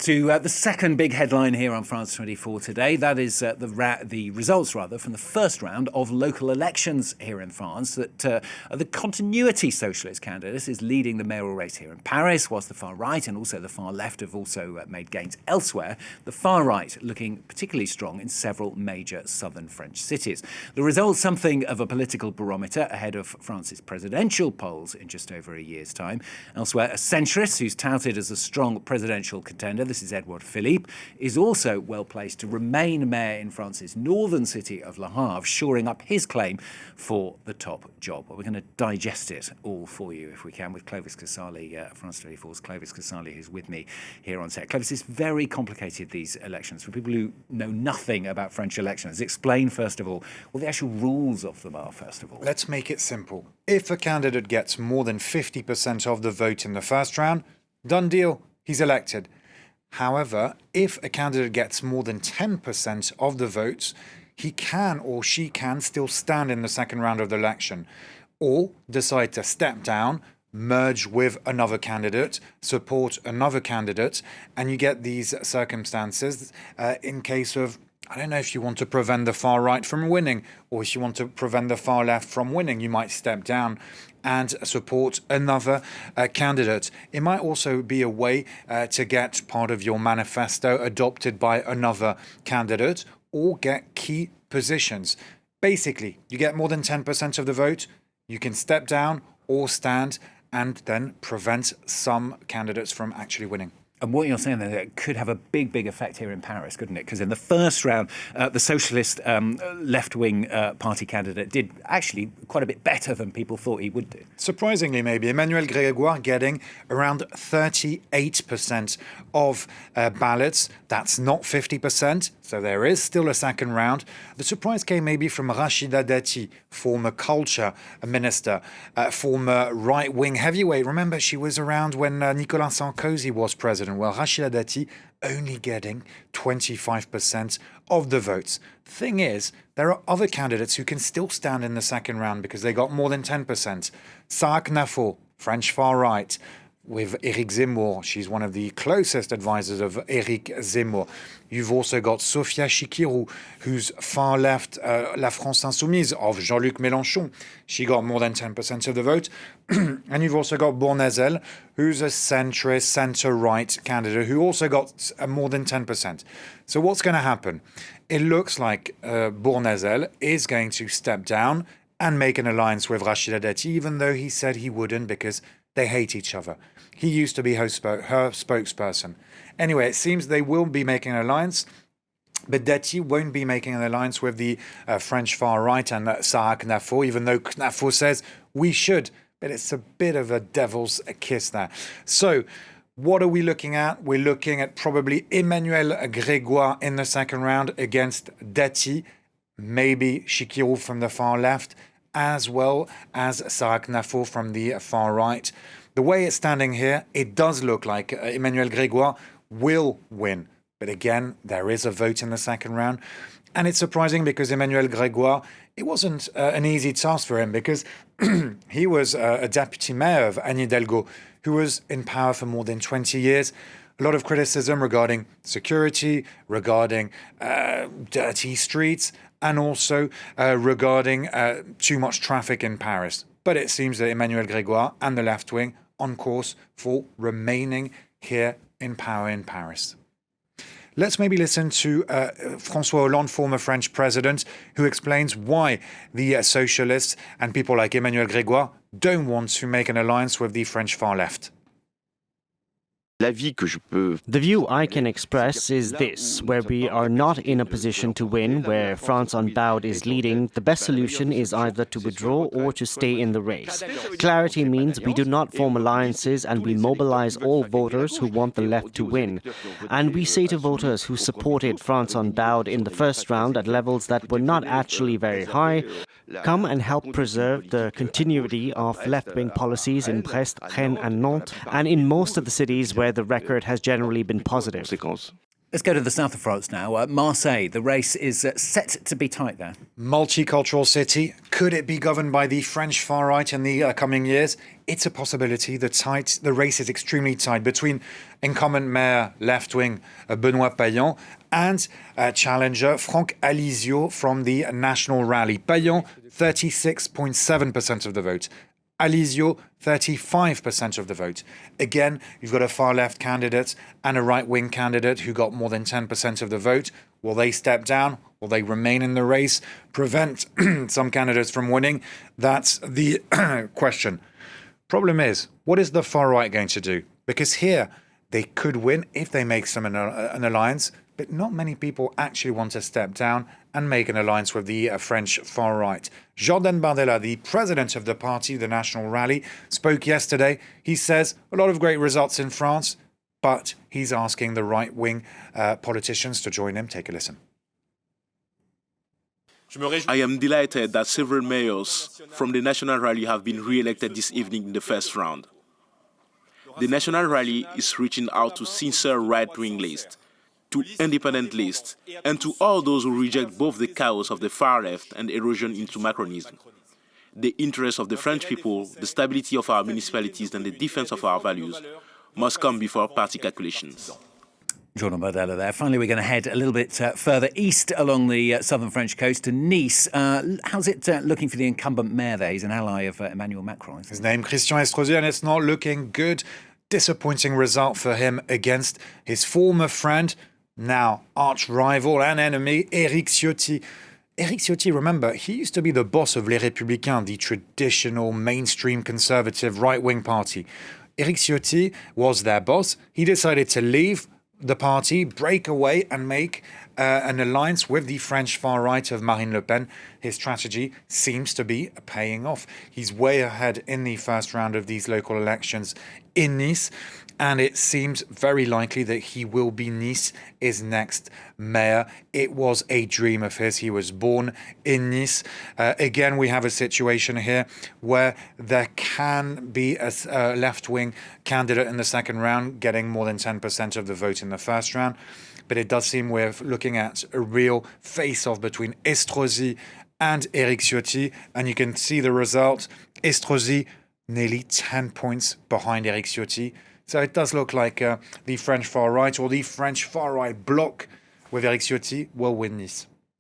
To the second big headline here on France 24 today. That is the results, from the first round of local elections here in France. That the continuity socialist candidate is leading the mayoral race here in Paris, whilst the far right and also the far left have also made gains elsewhere. The far right looking particularly strong in several major southern French cities. The results, something of a political barometer ahead of France's presidential polls in just over a year's time. Elsewhere, a centrist who's touted as a strong presidential contender, this is Edouard Philippe, is also well placed to remain mayor in France's northern city of Le Havre, shoring up his claim for the top job. Well, we're going to digest it all for you, if we can, with Clovis Casali, France 24's Clovis Casali, who's with me here on set. Clovis, it's very complicated, these elections. For people who know nothing about French elections, explain, first of all, what the actual rules of them are, first of all. Let's make it simple. If a candidate gets more than 50% of the vote in the first round, done deal, he's elected. However, if a candidate gets more than 10% of the votes, he can or she can still stand in the second round of the election, or decide to step down, merge with another candidate, support another candidate, and you get these circumstances in case of, I don't know, if you want to prevent the far right from winning, or if you want to prevent the far left from winning, you might step down and support another candidate. It might also be a way to get part of your manifesto adopted by another candidate, or get key positions. Basically, you get more than 10% of the vote, you can step down or stand, and then prevent some candidates from actually winning. And what you're saying there, it could have a big effect here in Paris, couldn't it? Because in the first round, the socialist left-wing party candidate did actually quite a bit better than people thought he would do. Surprisingly, maybe, Emmanuel Grégoire getting around 38% of ballots. That's not 50%, so there is still a second round. The surprise came maybe from Rachida Dati, former culture minister, former right-wing heavyweight. Remember, she was around when Nicolas Sarkozy was president. Well, Rachida Dati only getting 25% of the votes. Thing is, there are other candidates who can still stand in the second round because they got more than 10%. Sarah Knafo, French far right, with Éric Zemmour. She's one of the closest advisors of Éric Zemmour. You've also got Sophia Chikirou, who's far left, La France Insoumise of Jean-Luc Mélenchon. She got more than 10% of the vote. And you've also got Bournazel, who's a centrist, centre-right candidate, who also got more than 10%. So what's going to happen? It looks like Bournazel is going to step down and make an alliance with Rachida Dati, even though he said he wouldn't because they hate each other. He used to be her spokesperson. Anyway, it seems they will be making an alliance, but Dati won't be making an alliance with the French far right and Sarah Knafo, even though Knafo says we should. But it's a bit of a devil's kiss there. So what are we looking at? We're looking at probably Emmanuel Grégoire in the second round against Dati, maybe Chikirou from the far left, as well as Sarah Knafo from the far right. The way it's standing here, it does look like Emmanuel Grégoire will win. But again, there is a vote in the second round. And it's surprising because Emmanuel Grégoire, it wasn't an easy task for him because he was a deputy mayor of Anne Hidalgo, who was in power for more than 20 years. A lot of criticism regarding security, regarding dirty streets, and also regarding too much traffic in Paris. But it seems that Emmanuel Grégoire and the left wing on course for remaining here in power in Paris. Let's maybe listen to François Hollande, former French president, who explains why the socialists and people like Emmanuel Grégoire don't want to make an alliance with the French far left. The view I can express is this: where we are not in a position to win, where France Unbowed is leading, the best solution is either to withdraw or to stay in the race. Clarity means we do not form alliances and we mobilize all voters who want the left to win. And we say to voters who supported France Unbowed in the first round at levels that were not actually very high, come and help preserve the continuity of left-wing policies in Brest, Rennes and Nantes, and in most of the cities where the record has generally been positive. Let's go to the south of France now. Marseille, the race is set to be tight there. Multicultural city. Could it be governed by the French far right in the coming years? It's a possibility. The race is extremely tight between incumbent mayor left-wing Benoît Payan and challenger Franck Alizio from the National Rally. Payan, 36.7% of the vote. Alizio, 35% of the vote. Again, you've got a far-left candidate and a right-wing candidate who got more than 10% of the vote. Will they step down? Will they remain in the race? Prevent some candidates from winning? That's the question. Problem is, what is the far right going to do? Because here, they could win if they make an alliance, but not many people actually want to step down and make an alliance with the French far right. Jordan Bardella, the president of the party, the National Rally, spoke yesterday. He says a lot of great results in France, but he's asking the right-wing politicians to join him. Take a listen. I am delighted that several mayors from the National Rally have been re-elected this evening in the first round. The National Rally is reaching out to sincere right-wing lists, to independent lists, and to all those who reject both the chaos of the far left and erosion into Macronism. The interests of the French people, the stability of our municipalities, and the defense of our values must come before party calculations. Jordan Bardella there. Finally, we're going to head a little bit further east along the southern French coast to Nice. How's it looking for the incumbent mayor there? He's an ally of Emmanuel Macron. His name, Christian Estrosi, and it's not looking good. Disappointing result for him against his former friend, now arch-rival and enemy, Éric Ciotti. Éric Ciotti, remember, he used to be the boss of Les Républicains, the traditional mainstream conservative right-wing party. Éric Ciotti was their boss. He decided to leave the party, break away and make an alliance with the French far right of Marine Le Pen. His strategy seems to be paying off. He's way ahead in the first round of these local elections in Nice, and it seems very likely that he will be Nice's next mayor. It was a dream of his. He was born in Nice. Again, we have a situation here where there can be a left-wing candidate in the second round getting more than 10% of the vote in the first round. But it does seem we're looking at a real face-off between Estrosi and Éric Ciotti. And you can see the result. Estrosi nearly 10 points behind Éric Ciotti. So it does look like the French far right or the French far right bloc with Éric Ciotti will win Nice.